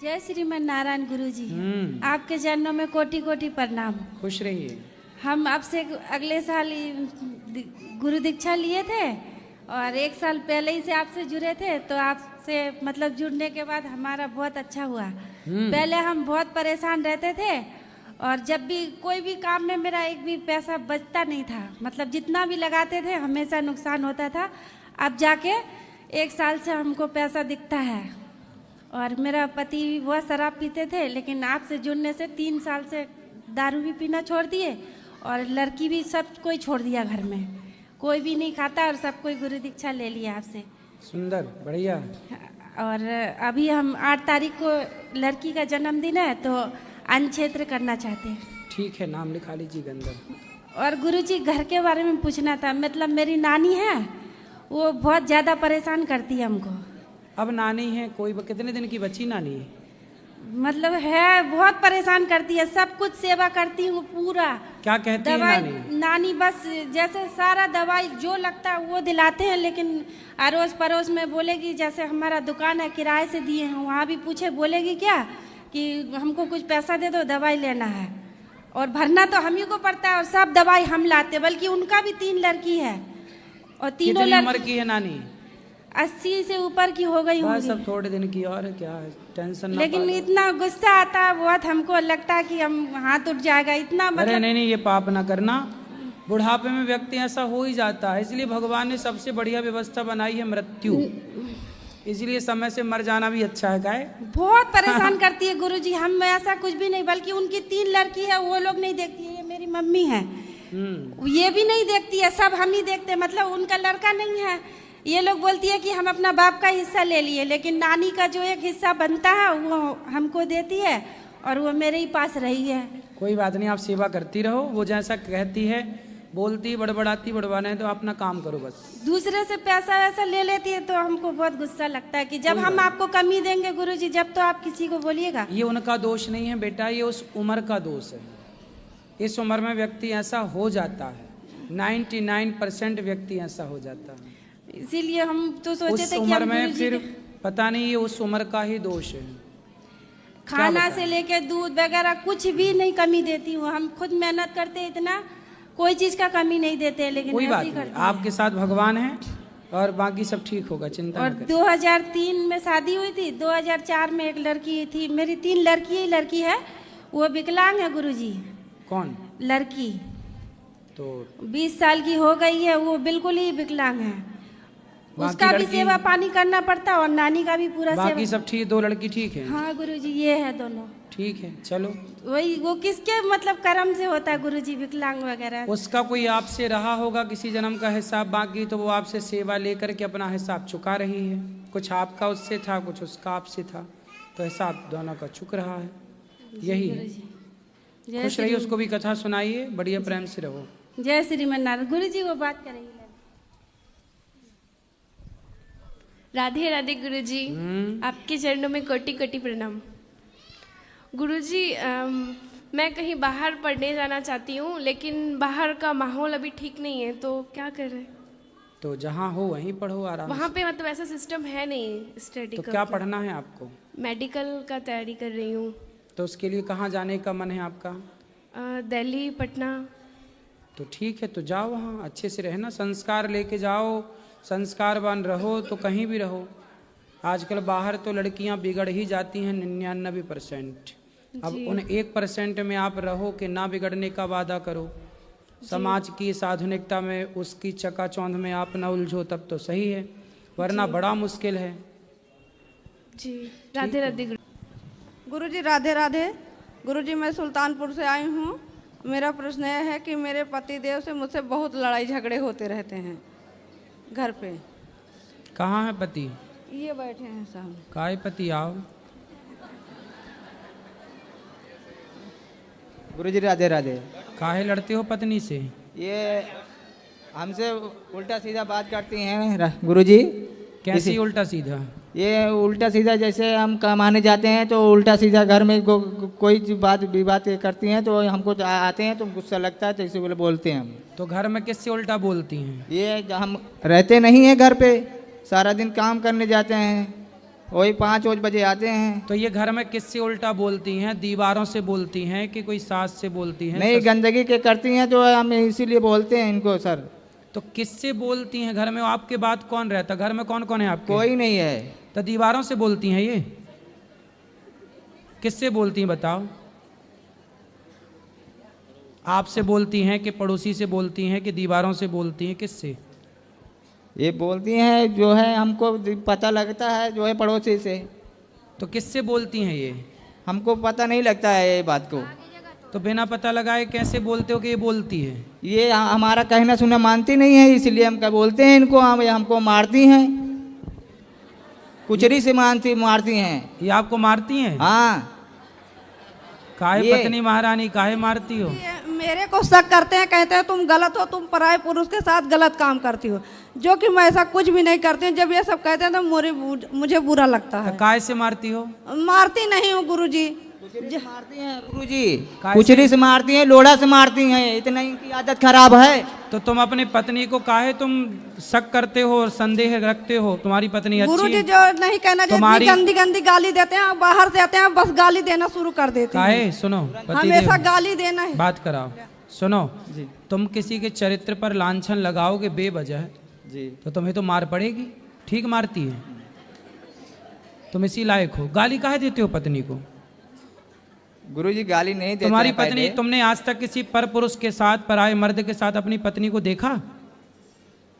जय श्रीमन नारायण गुरुजी। आपके चरणों में कोटि कोटि प्रणाम। खुश रहिए। हम आपसे अगले साल गुरु दीक्षा लिए थे और एक साल पहले ही से आपसे जुड़े थे, तो आपसे मतलब जुड़ने के बाद हमारा बहुत अच्छा हुआ। पहले हम बहुत परेशान रहते थे और जब भी कोई भी काम में मेरा एक भी पैसा बचता नहीं था, मतलब जितना भी लगाते थे हमेशा नुकसान होता था। अब जाके एक साल से हमको पैसा दिखता है। और मेरा पति भी बहुत शराब पीते थे, लेकिन आपसे जुड़ने से 3 साल से दारू भी पीना छोड़ दिए और लड़की भी सब कोई छोड़ दिया। घर में कोई भी नहीं खाता और सब कोई गुरु दीक्षा ले लिया आपसे। सुंदर, बढ़िया। और अभी हम 8 तारीख को लड़की का जन्मदिन है, तो अन्न क्षेत्र करना चाहते हैं। ठीक है, नाम लिखा लीजिए अंदर। और गुरुजी घर के बारे में पूछना था। मतलब मेरी नानी है, वो बहुत ज़्यादा परेशान करती है हमको। अब नानी है कोई, कितने दिन की बच्ची नानी है? मतलब है बहुत परेशान करती है, सब कुछ सेवा करती हूँ पूरा। क्या कहती है नानी? नानी बस जैसे सारा दवाई जो लगता है वो दिलाते हैं, लेकिन अड़ोस पड़ोस में बोलेगी, जैसे हमारा दुकान है किराए से दिए हैं, वहाँ भी पूछे बोलेगी क्या कि हमको कुछ पैसा दे दो, दवाई लेना है। और भरना तो हम ही को पड़ता है और सब दवाई हम लाते, बल्कि उनका भी 3 लड़की है और तीनों उम्र की है नानी? 80 से ऊपर की हो गई होगी। सब थोड़े दिन की, और क्या है, टेंशन ना। लेकिन इतना गुस्सा आता है बहुत, हमको लगता है कि हम हाथ उठ जाएगा इतना। अरे नहीं, ये पाप ना करना। बुढ़ापे में व्यक्ति ऐसा हो ही जाता है, इसलिए भगवान ने सबसे बढ़िया व्यवस्था बनाई है मृत्यु। इसलिए समय से मर जाना भी अच्छा है। गाय बहुत परेशान करती है गुरुजी। हम ऐसा कुछ भी नहीं, बल्कि उनकी 3 लड़की है, वो लोग नहीं देखती है। ये मेरी मम्मी है, ये भी नहीं देखती है, सब हम ही देखते हैं। मतलब उनका लड़का नहीं है, ये लोग बोलती है कि हम अपना बाप का हिस्सा ले लिए, लेकिन नानी का जो एक हिस्सा बनता है वो हमको देती है और वो मेरे ही पास रही है। कोई बात नहीं, आप सेवा करती रहो। वो जैसा कहती है, बोलती, बड़बड़ाती, बड़बाना है तो अपना काम करो बस। दूसरे से पैसा वैसा ले लेती है तो हमको बहुत गुस्सा लगता है कि जब हम आपको कमी देंगे गुरुजी, जब तो आप किसी को बोलिएगा। ये उनका दोष नहीं है बेटा, ये उस उम्र का दोष है। इस उम्र में व्यक्ति ऐसा हो जाता है, 99% व्यक्ति ऐसा हो जाता है। इसीलिए हम तो सोचे थे कि उम्र में फिर पता नहीं, ये उस उम्र का ही दोष है। खाना से लेके दूध वगैरह कुछ भी नहीं कमी देती हूँ। हम खुद मेहनत करते इतना, कोई चीज का कमी नहीं देते, लेकिन कोई बात नहीं, आपके साथ भगवान है और बाकी सब ठीक होगा, चिंता और मत करिए। 2003 में शादी हुई थी, 2004 में एक लड़की थी। मेरी 3 लड़की है, वो विकलांग है गुरुजी। कौन लड़की? तो 20 साल की हो गई है, वो बिल्कुल ही विकलांग है। उसका भी सेवा पानी करना पड़ता और नानी का भी पूरा सेवा। बाकी सब ठीक? 2 लड़की ठीक है? हाँ गुरुजी, ये है दोनों ठीक है। चलो, वही वो किसके मतलब कर्म से होता है गुरुजी, विकलांग वगैरह? उसका कोई आपसे रहा होगा किसी जन्म का हिसाब बाकी, तो वो आपसे सेवा लेकर के अपना हिसाब चुका रही है। कुछ आपका उससे था, कुछ उसका आपसे था, तो हिसाब दोनों का चुक रहा है। यही है। खुश रहिए, उसको भी कथा सुनाइए, बढ़िया प्रेम से रहो। जय श्रीमन नारायण। गुरुजी वो बात करेंगे। राधे राधे गुरुजी, आपके चरणों में कोटि कोटि प्रणाम। गुरुजी, मैं कहीं बाहर पढ़ने जाना चाहती हूँ, लेकिन बाहर का माहौल अभी ठीक नहीं है, तो क्या करें? तो जहाँ हो वहीं पढ़ो आराम से। वहाँ पे मतलब ऐसा सिस्टम है नहीं स्टडी तो का। क्या पढ़ना है आपको? मेडिकल का तैयारी कर रही हूँ। तो उसके लिए कहाँ जाने का मन है आपका? दिल्ली, पटना। तो ठीक है, तो जाओ वहाँ, अच्छे से रहना, संस्कार लेके जाओ, संस्कारवान रहो तो कहीं भी रहो। आजकल बाहर तो लड़कियां बिगड़ ही जाती हैं 99%। अब उन 1% में आप रहो कि ना बिगड़ने का वादा करो। समाज की इस आधुनिकता में उसकी चकाचौंध में आप न उलझो, तब तो सही है, वरना बड़ा मुश्किल है। जी राधे राधे गुरुजी। राधे राधे गुरुजी, मैं सुल्तानपुर से आई हूँ। मेरा प्रश्न यह है कि मेरे पति देव से मुझसे बहुत लड़ाई झगड़े होते रहते हैं घर पे। कहाँ है पति? ये बैठे हैं साहब। काय पति? आओ। गुरुजी राधे राधे। काहे लड़ते हो पत्नी से? ये हमसे उल्टा सीधा बात करती हैं गुरुजी। कैसी उल्टा सीधा? ये उल्टा सीधा, जैसे हम कमाने जाते हैं तो उल्टा सीधा घर में कोई बात विवाद करती हैं, तो हमको आते हैं तो गुस्सा लगता है, तो इसे बोलते हैं हम। तो घर में किससे उल्टा बोलती हैं? ये हम रहते नहीं हैं घर पे, सारा दिन काम करने जाते हैं वही 5 बजे आते हैं। तो ये घर में किससे उल्टा बोलती हैं? दीवारों से बोलती हैं कि कोई सास से बोलती हैं? नहीं, गंदगी के करती हैं तो हम इसीलिए बोलते हैं इनको सर। तो किससे बोलती हैं घर में? आपके बाद कौन रहता? घर में कौन कौन है आपके? कोई नहीं है। तो दीवारों से बोलती हैं ये? किससे बोलती हैं बताओ? आपसे बोलती हैं कि पड़ोसी से बोलती हैं कि दीवारों से बोलती हैं? किससे? ये बोलती हैं जो है हमको पता लगता है जो है पड़ोसी से। तो किससे बोलती हैं ये? हमको पता नहीं लगता है ये बात को। तो बिना पता लगाए कैसे बोलते हो कि ये बोलती है? ये हमारा कहना सुना मानती नहीं है, इसलिए हम क्या बोलते हैं इनको। हमको मारती हैं, कुचरी से मारती हैं। ये आपको मारती हैं? हाँ। काहे ये- पत्नी महारानी काहे मारती हो? ये मेरे को शक करते हैं, कहते हैं तुम गलत हो, तुम पराये पुरुष के साथ गलत काम करती हो, जो कि मैं ऐसा कुछ भी नहीं करती हूँ। जब ये सब कहते हैं तो मुझे बुरा लगता है। तो काहे से मारती हो? मारती नहीं हूँ गुरुजी। मारती हैं गुरुजी, काय कुचरी से मारती हैं, लोढ़ा से मारती हैं। इतना इनकी आदत खराब है। तो तुम अपनी पत्नी को काहे तुम शक करते हो और संदेह रखते हो? तुम्हारी पत्नी अच्छी गुरुजी है? जो नहीं कहना चाहिए, तुम्हारी- गंदी गंदी गाली देते हैं, बाहर से आते हैं बस गाली देना शुरू कर देती हैं। काहे? सुनो, पति हमेशा देव, गाली देना है। बात कराओ। सुनो, तुम किसी के चरित्र पर लांछन लगाओगे बेवजह जी। तो तुम्हें तो मार पड़ेगी। ठीक मारती है? तुम इसी लायक हो। गाली काहे देते हो पत्नी को? गुरुजी गाली नहीं देते तुम्हारी हैं पत्नी, पहले। तुमने आज तक किसी पर पुरुष के साथ, पराये मर्द के साथ अपनी पत्नी को देखा?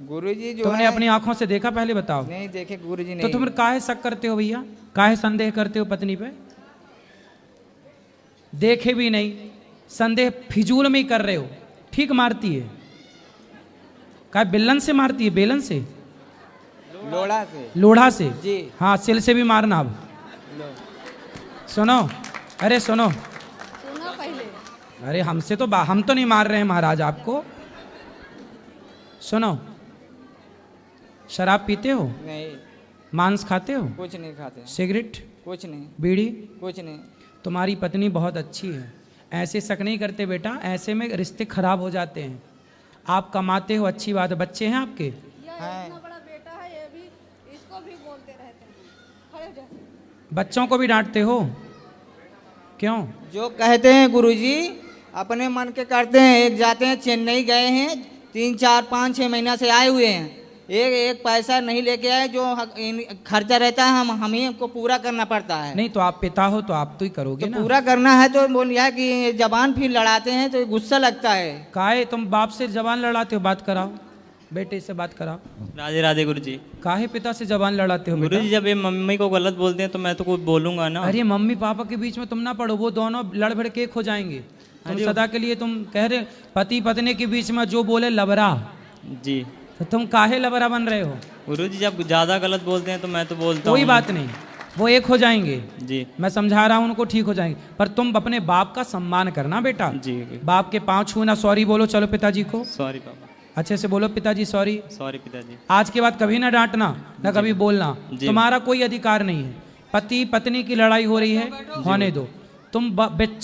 गुरुजी जो तुमने है अपनी आंखों से देखा? पहले बताओ। नहीं देखे गुरुजी तो नहीं। तुम काहे शक करते हो भैया? काहे संदेह करते हो पत्नी पे? देखे भी नहीं, संदेह फिजूल में ही कर रहे हो। ठीक मारती है? काहे बेलन से मारती है? बेलन से? लोढ़ा से। लोढ़ा से? जी। हाँ, सिल से भी मारना। अब सुनो, अरे सुनो, सुनो पहले। अरे हमसे तो हम तो नहीं मार रहे हैं महाराज आपको। सुनो, शराब पीते हो? नहीं, मांस खाते हो? कुछ नहीं खाते। सिगरेट, कुछ नहीं, बीड़ी? कुछ नहीं। तुम्हारी पत्नी बहुत अच्छी है, ऐसे शक नहीं करते बेटा। ऐसे में रिश्ते खराब हो जाते हैं। आप कमाते हो, अच्छी बात है। बच्चे हैं आपके? है। इतना बड़ा बेटा है, ये भी इसको भी बोलते रहते हैं। खड़े हो जाओ। बच्चों को भी डांटते हो? क्यों? जो कहते हैं गुरुजी अपने मन के करते हैं। एक जाते हैं, चेन्नई गए हैं, 3 4 5 6 महीना से आए हुए हैं। एक पैसा नहीं लेके आए। जो खर्चा रहता है हम ही हमको पूरा करना पड़ता है। नहीं तो आप पिता हो तो आप तो ही करोगे तो ना। पूरा करना है तो बोलिए कि जबान फिर लड़ाते हैं तो गुस्सा लगता है। काहे तुम बाप से जबान लड़ाते हो? बात कराओ, बेटे से बात कराओ। राधे राधे गुरुजी। काहे पिता से जबान लड़ाते हो बेटा? गुरुजी जब ये मम्मी को गलत बोलते हैं तो मैं तो कुछ बोलूंगा ना। अरे मम्मी पापा के बीच में तुम ना पढ़ो, वो दोनों लड़ भिड़ के एक हो जाएंगे। तुम सदा के लिए तुम कह रहे पति पत्नी के बीच में जो बोले लबरा, जी तो तुम काहे लबरा बन रहे हो? गुरुजी जब ज्यादा गलत बोलते हैं तो मैं तो बोलता कोई हूँ। बात नहीं, वो एक हो जाएंगे। जी मैं समझा रहा हूँ उनको, ठीक हो जाएंगे। पर तुम अपने बाप का सम्मान करना बेटा। जी बाप के पाँव छूना, सॉरी बोलो। चलो पिताजी को सॉरी पापा, अच्छे से बोलो, पिताजी सॉरी। सॉरी पिताजी। आज के बाद कभी ना डांटना, ना कभी बोलना। जी। तुम्हारा कोई अधिकार नहीं है। पति पत्नी की लड़ाई हो रही है, होने दो। तुम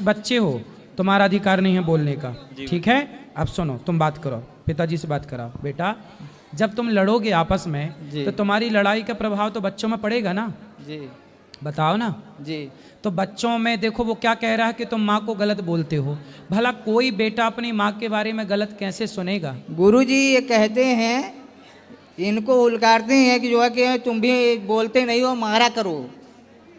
बच्चे हो, तुम्हारा अधिकार नहीं है बोलने का। ठीक है? अब सुनो, तुम बात करो, पिताजी से बात कराओ। बेटा, जब तुम लड़ोगे आपस में जी। तो तुम्हारी लड़ाई का प्रभाव तो बच्चों में पड़ेगा ना। जी बताओ ना। जी। तो बच्चों में देखो वो क्या कह रहा है कि तुम माँ को गलत बोलते हो। भला कोई बेटा अपनी माँ के बारे में गलत कैसे सुनेगा? गुरुजी ये कहते हैं, इनको उलगारते हैं कि जो है कि तुम भी बोलते नहीं हो, मारा करो।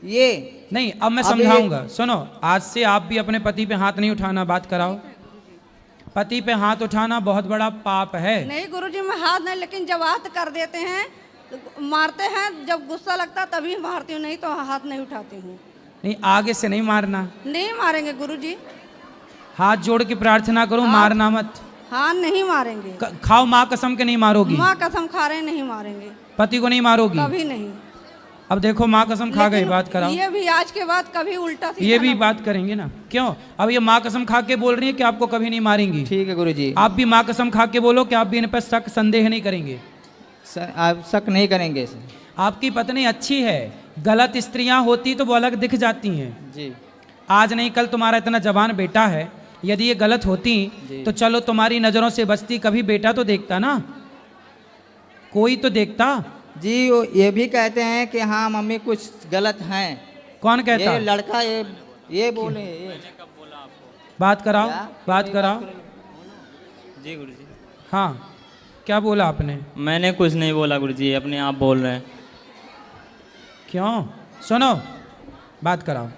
ये नहीं, अब मैं अबे- समझाऊंगा। सुनो, आज से आप भी अपने पति पे हाथ नहीं उठाना। बात कराओ। पति पे हाथ उठाना बहुत बड़ा पाप है। नहीं गुरुजी, मैं हाथ नहीं, लेकिन जब हाथ कर देते हैं तो मारते हैं। जब गुस्सा लगता तभी मारती हूँ, नहीं तो हाथ नहीं उठाती हूँ। नहीं, आगे से नहीं मारना। नहीं मारेंगे गुरुजी। हाथ जोड़ के प्रार्थना करो, मारना मत। हाँ नहीं मारेंगे। खाओ माँ कसम के नहीं मारोगी। माँ कसम खा रहे हैं, नहीं मारेंगे, पति को नहीं मारोगी। कभी नहीं। अब देखो माँ कसम खा गई। लेकिन बात कराओ। ये भी आज के बाद कभी उल्टा सीधा ये भी ना- बात करेंगे ना। क्यों? अब ये माँ कसम खा के बोल रही है कि आपको कभी नहीं मारेंगी। ठीक है गुरुजी। आप भी माँ कसम खा के बोलो कि आप भी इन पर शक संदेह नहीं करेंगे। आप शक नहीं करेंगे। आपकी पत्नी अच्छी है, गलत स्त्रियां होती तो वो अलग दिख जाती हैं। जी आज नहीं कल तुम्हारा इतना जवान बेटा है, यदि ये गलत होती तो चलो तुम्हारी नजरों से बचती, कभी बेटा तो देखता ना, कोई तो देखता। जी वो ये भी कहते हैं कि हाँ मम्मी कुछ गलत हैं। कौन कहता ये है? लड़का ये बोले ये। बात कराओ, क्या? बात कराओ। जी गुरुजी। हाँ, क्या बोला आपने? मैंने कुछ नहीं बोला गुरुजी, अपने आप बोल रहे हैं। क्यों? सुनो, बात कराओ।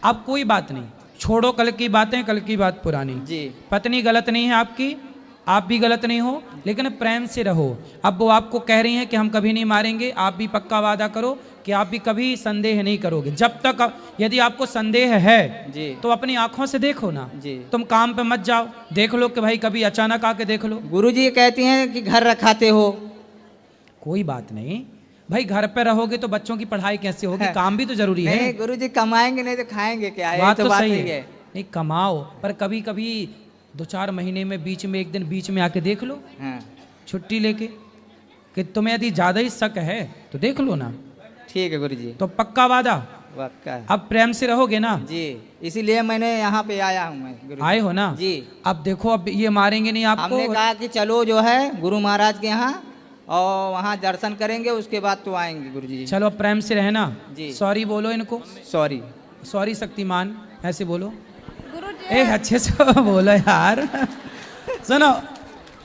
अब कोई बात नहीं, छोड़ो कल की बातें, कल की बात पुरानी। जी पत्नी गलत नहीं है आपकी, आप भी गलत नहीं हो, लेकिन प्रेम से रहो। अब वो आपको कह रही हैं कि हम कभी नहीं मारेंगे, आप भी पक्का वादा करो कि आप भी कभी संदेह नहीं करोगे। जब तक यदि आपको संदेह है जी तो अपनी आंखों से देखो ना, जी। तुम काम पे मत जाओ, देख लो कि भाई कभी अचानक आके देख लो। गुरुजी कहती हैं कि घर रखाते हो। कोई बात नहीं भाई, घर पे रहोगे तो बच्चों की पढ़ाई कैसे होगी? काम भी तो जरूरी है। नहीं गुरुजी कमाएंगे नहीं तो खाएंगे क्या? ये बात तो बात सही नहीं है, नहीं कमाओ, पर कभी कभी 2-4 महीने में बीच में एक दिन बीच में आके देख लो, हाँ छुट्टी लेके, कि तुम्हें यदि ज्यादा ही शक है तो देख लो ना। ठीक है गुरुजी, तो पक्का वादा? पक्का है। अब प्रेम से रहोगे ना? जी इसीलिए मैंने यहाँ पे आया हूँ मैं गुरुजी। आए हो ना? जी अब देखो, अब ये मारेंगे नहीं आपको। हमने कहा कि चलो जो है गुरु महाराज के यहाँ और वहाँ दर्शन करेंगे, उसके बाद तो आएंगे गुरुजी। चलो प्रेम से रहना। जी। सॉरी बोलो इनको, सॉरी। सॉरी शक्तिमान, ऐसे बोलो। गुरुजी एक अच्छे से बोलो यार। सुनो,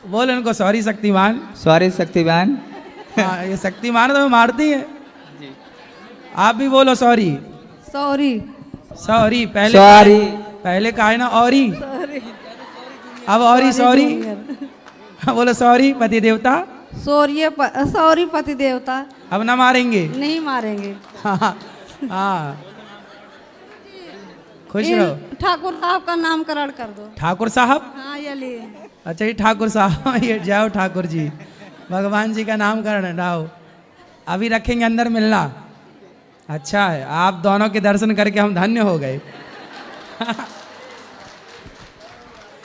बोलो इनको सॉरी शक्तिमान। सॉरी शक्तिवान। हाँ, ये शक्तिमान तो मारती है। आप भी बोलो सॉरी। सॉरी। सॉरी पहले सॉरी। पहले कहा है ना औरी, अब औरी सॉरी। बोलो सॉरी पति देवता, सॉरी पति देवता। अब ना मारेंगे। नहीं मारेंगे। हाँ हाँ, खुश रहो। ठाकुर साहब का नामकरण कर दो। ठाकुर साहब? हाँ ये लिए। अच्छा ये ठाकुर साहब, ये जाओ ठाकुर जी, भगवान जी का नाम करना डाओ, अभी रखेंगे अंदर मिलना। अच्छा है, आप दोनों के दर्शन करके हम धन्य हो गए।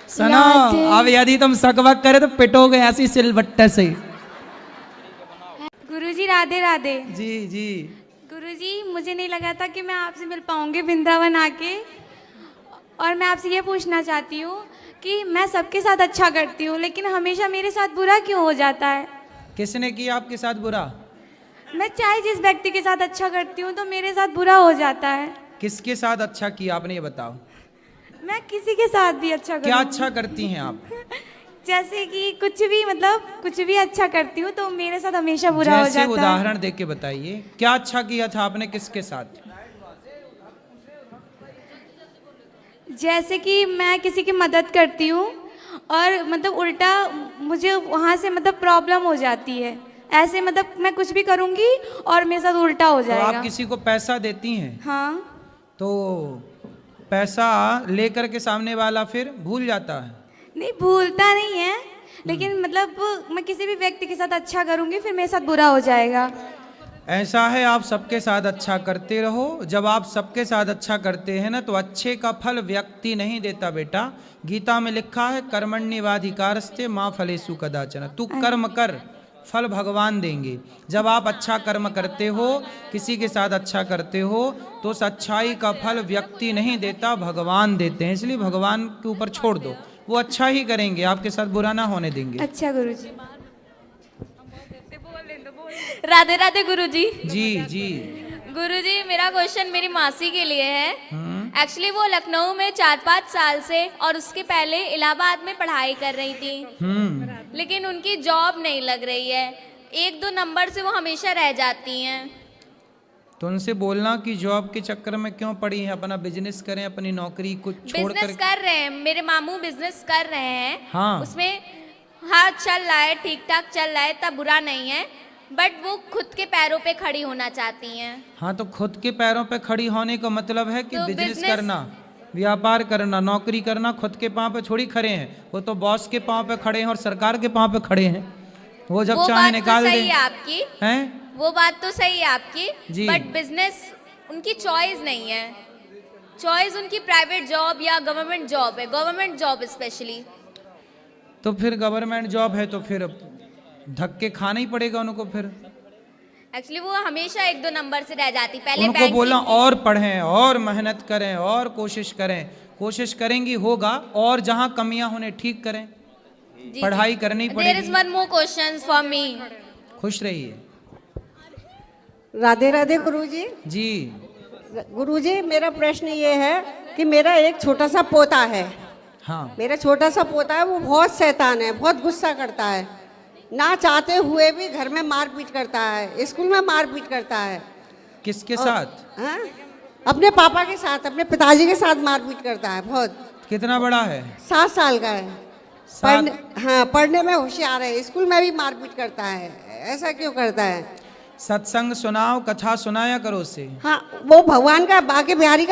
सुनो, अब यदि तुम सकवक करे तो पिटोगे ऐसी सिलबट्टे से। गुरुजी राधे राधे। जी जी। गुरुजी मुझे नहीं लगा था कि मैं आपसे मिल पाऊंगी वृंदावन आके, और मैं आपसे ये पूछना चाहती हूँ कि मैं सबके साथ अच्छा करती हूँ लेकिन हमेशा मेरे साथ बुरा क्यों हो जाता है? किसने किया आपके साथ बुरा? मैं चाहे जिस व्यक्ति के साथ अच्छा करती हूँ तो मेरे साथ बुरा हो जाता है। किसके साथ अच्छा किया आपने, ये बताओ। मैं किसी के साथ भी अच्छा क्या करूँ, अच्छा करती हैं आप? जैसे कि कुछ भी, मतलब कुछ भी अच्छा करती हूँ तो मेरे साथ हमेशा बुरा हो जैसे जाता है। उदाहरण दे के बताइए, क्या अच्छा किया था आपने, किसके साथ? जैसे कि मैं किसी की मदद करती हूँ और मतलब उल्टा मुझे वहाँ से मतलब प्रॉब्लम हो जाती है। ऐसे मतलब मैं कुछ भी करूँगी और मेरे साथ उल्टा हो तो जाएगा। आप किसी को पैसा देती हैं हाँ। तो पैसा लेकर के सामने वाला फिर भूल जाता है? नहीं भूलता नहीं है, लेकिन मतलब मैं किसी भी व्यक्ति के साथ अच्छा करूँगी फिर मेरे साथ बुरा हो जाएगा। ऐसा है, आप सबके साथ अच्छा करते रहो। जब आप सबके साथ अच्छा करते हैं ना तो अच्छे का फल व्यक्ति नहीं देता बेटा। गीता में लिखा है कर्मण्येवाधिकारस्ते माँ फलेषु कदाचन, तू कर्म कर, फल भगवान देंगे। जब आप अच्छा कर्म करते हो, किसी के साथ अच्छा करते हो तो उस अच्छाई का फल व्यक्ति नहीं देता, भगवान देते हैं। इसलिए भगवान के ऊपर छोड़ दो, वो अच्छा ही करेंगे, आपके साथ बुरा ना होने देंगे। अच्छा गुरुजी। राधे राधे गुरुजी। जी जी। गुरुजी मेरा क्वेश्चन मेरी मासी के लिए है। एक्चुअली वो लखनऊ में 4-5 साल से और उसके पहले इलाहाबाद में पढ़ाई कर रही थी, लेकिन उनकी जॉब नहीं लग रही है। 1-2 नंबर से वो हमेशा रह जाती हैं। तो उनसे बोलना कि जॉब के चक्कर में क्यों पड़ी है, अपना बिजनेस करें, अपनी नौकरी को छोड़ बिजनेस कर। कर रहे हैं, मेरे मामू बिजनेस कर रहे हैं। हाँ। उसमें हाँ चल रहा है, ठीक ठाक चल रहा है, इतना बुरा नहीं है, बट वो खुद के पैरों पे खड़ी होना चाहती हैं। हाँ, तो खुद के पैरों पे खड़ी होने का मतलब है कि तो बिजनेस करना, व्यापार करना, नौकरी करना। खुद के पाँव पे थोड़ी खड़े हैं, वो तो बॉस के पाँव पे खड़े हैं और सरकार के पाँव पे खड़े हैं। वो जब चाहे निकाल दे। दे। सही है आपकी, हैं? वो बात तो सही है आपकी, जी। बट बिजनेस उनकी चॉइस नहीं है। चॉइस उनकी प्राइवेट जॉब या गवर्नमेंट जॉब है, गवर्नमेंट जॉब स्पेशली। तो फिर गवर्नमेंट जॉब है तो फिर धक्के खाना ही पड़ेगा उनको। फिर एक्चुअली वो हमेशा 1-2 नंबर से रह जाती। पहले उनको बैंकिंग बोला की। और पढ़ें और मेहनत करें और कोशिश करें, कोशिश करेंगी होगा, और जहाँ कमियां होने ठीक करें, जी, पढ़ाई करनी There is पड़ेगी। one more question for me. खुश रहिए। राधे राधे गुरुजी। जी। गुरुजी मेरा प्रश्न ये है कि मेरा एक छोटा सा पोता है। हाँ। मेरा छोटा सा पोता है, वो बहुत शैतान है, बहुत गुस्सा करता है, ना चाहते हुए भी घर में मारपीट करता है, स्कूल में मारपीट करता है। किसके साथ? हाँ? अपने पापा के साथ, अपने पिताजी के साथ मारपीट करता है बहुत। कितना बड़ा है? 7 साल का है। हाँ, पढ़ने में होशियार है, स्कूल में भी मारपीट करता है। ऐसा क्यों करता है? सत्संग सुनाओ, कथा सुनाया करो उससे। हाँ, वो भगवान का बाके बिहारी का